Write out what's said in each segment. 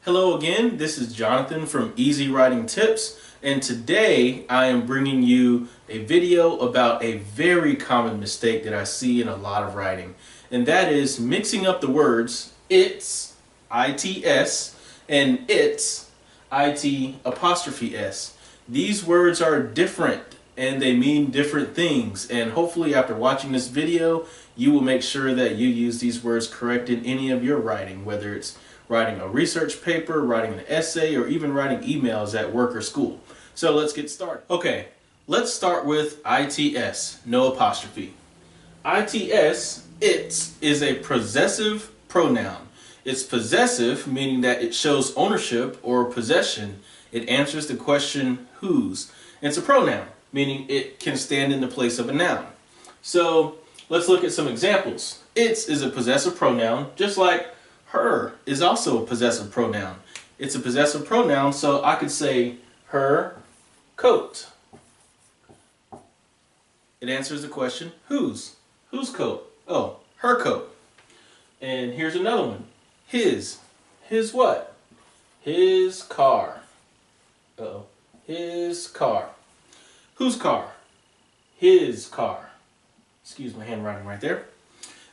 Hello again, this is Jonathan from Easy Writing Tips, and today I am bringing you a video about a very common mistake that I see in a lot of writing, and that is mixing up the words it's, I-T-S, and it's, I-T''S. These words are different and they mean different things, and hopefully after watching this video you will make sure that you use these words correct in any of your writing, whether it's writing a research paper, writing an essay, or even writing emails at work or school. So let's get started. Okay, let's start with ITS, no apostrophe. ITS, it's, is a possessive pronoun. It's possessive, meaning that it shows ownership or possession. It answers the question whose. It's a pronoun, meaning it can stand in the place of a noun. So let's look at some examples. It's is a possessive pronoun, just like her is also a possessive pronoun. It's a possessive pronoun, so I could say her coat. It answers the question whose. Whose coat? Oh, her coat. And here's another one. His. His what? His car. Uh-oh. His car. Whose car? His car. Excuse my handwriting right there.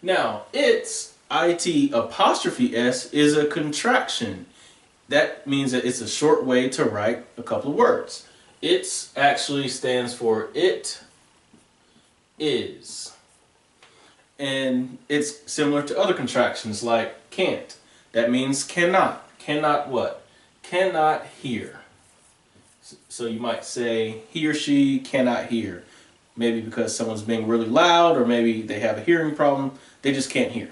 Now, it's IT'S is a contraction. That means that it's a short way to write a couple of words. It's actually stands for it is. And it's similar to other contractions like can't. That means cannot. Cannot what? Cannot hear. So you might say he or she cannot hear. Maybe because someone's being really loud, or maybe they have a hearing problem. They just can't hear.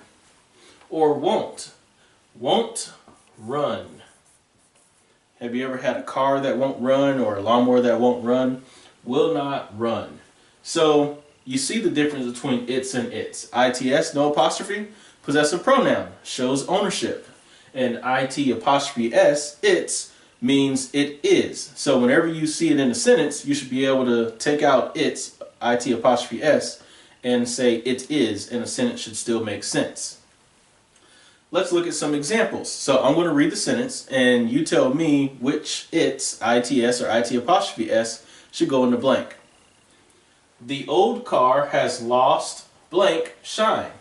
Or won't. Won't run. Have you ever had a car that won't run, or a lawnmower that won't run? Will not run. So you see the difference between it's and its. ITS, no apostrophe, possessive pronoun, shows ownership. And IT'S, it's, means it is. So whenever you see it in a sentence, you should be able to take out its, IT'S, and say it is, and a sentence should still make sense. Let's look at some examples. So I'm going to read the sentence, and you tell me which its, ITS or IT'S, should go in the blank. The old car has lost blank shine.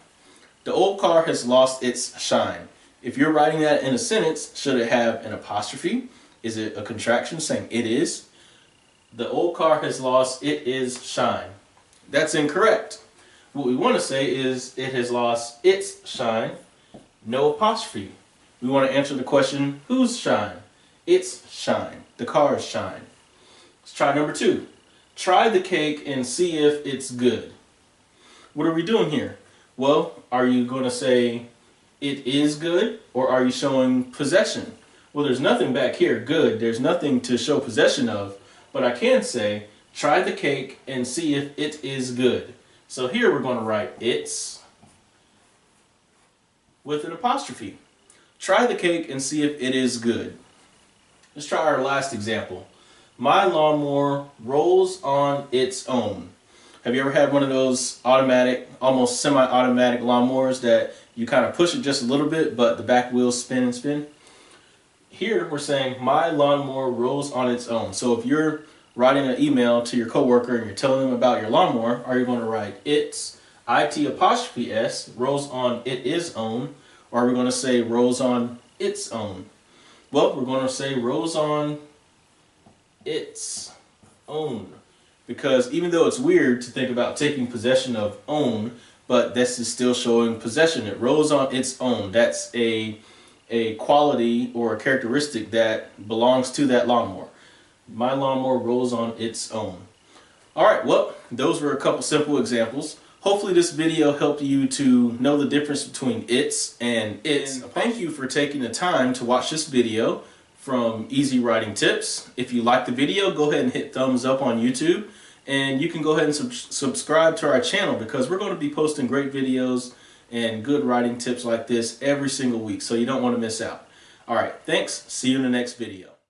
The old car has lost its shine. If you're writing that in a sentence, should it have an apostrophe? Is it a contraction saying it is? The old car has lost it is shine. That's incorrect. What we want to say is it has lost its shine, no apostrophe. We want to answer the question whose shine? Its shine. The car's shine. Let's try number 2. Try the cake and see if it's good. What are we doing here? Well, are you going to say it is good, or are you showing possession? Well, there's nothing back here, good. There's nothing to show possession of, but I can say try the cake and see if it is good. So here we're going to write it's with an apostrophe. Try the cake and see if it is good. Let's try our last example. My lawnmower rolls on its own. Have you ever had one of those automatic, almost semi-automatic lawnmowers that you kind of push it just a little bit, but the back wheels spin and spin? Here we're saying my lawnmower rolls on its own. So if you're writing an email to your coworker and you're telling them about your lawnmower, are you going to write it's, IT'S, rolls on it is own, or are we going to say rolls on its own? Well, we're going to say rolls on its own, because even though it's weird to think about taking possession of own, but this is still showing possession. It rolls on its own. That's a quality or a characteristic that belongs to that lawnmower. My lawnmower rolls on its own. Alright, well, those were a couple simple examples. Hopefully this video helped you to know the difference between its and its. Thank you for taking the time to watch this video from Easy Writing Tips. If you liked the video, go ahead and hit thumbs up on YouTube. And you can go ahead and subscribe to our channel, because we're going to be posting great videos and good writing tips like this every single week. So you don't want to miss out. Alright, thanks. See you in the next video.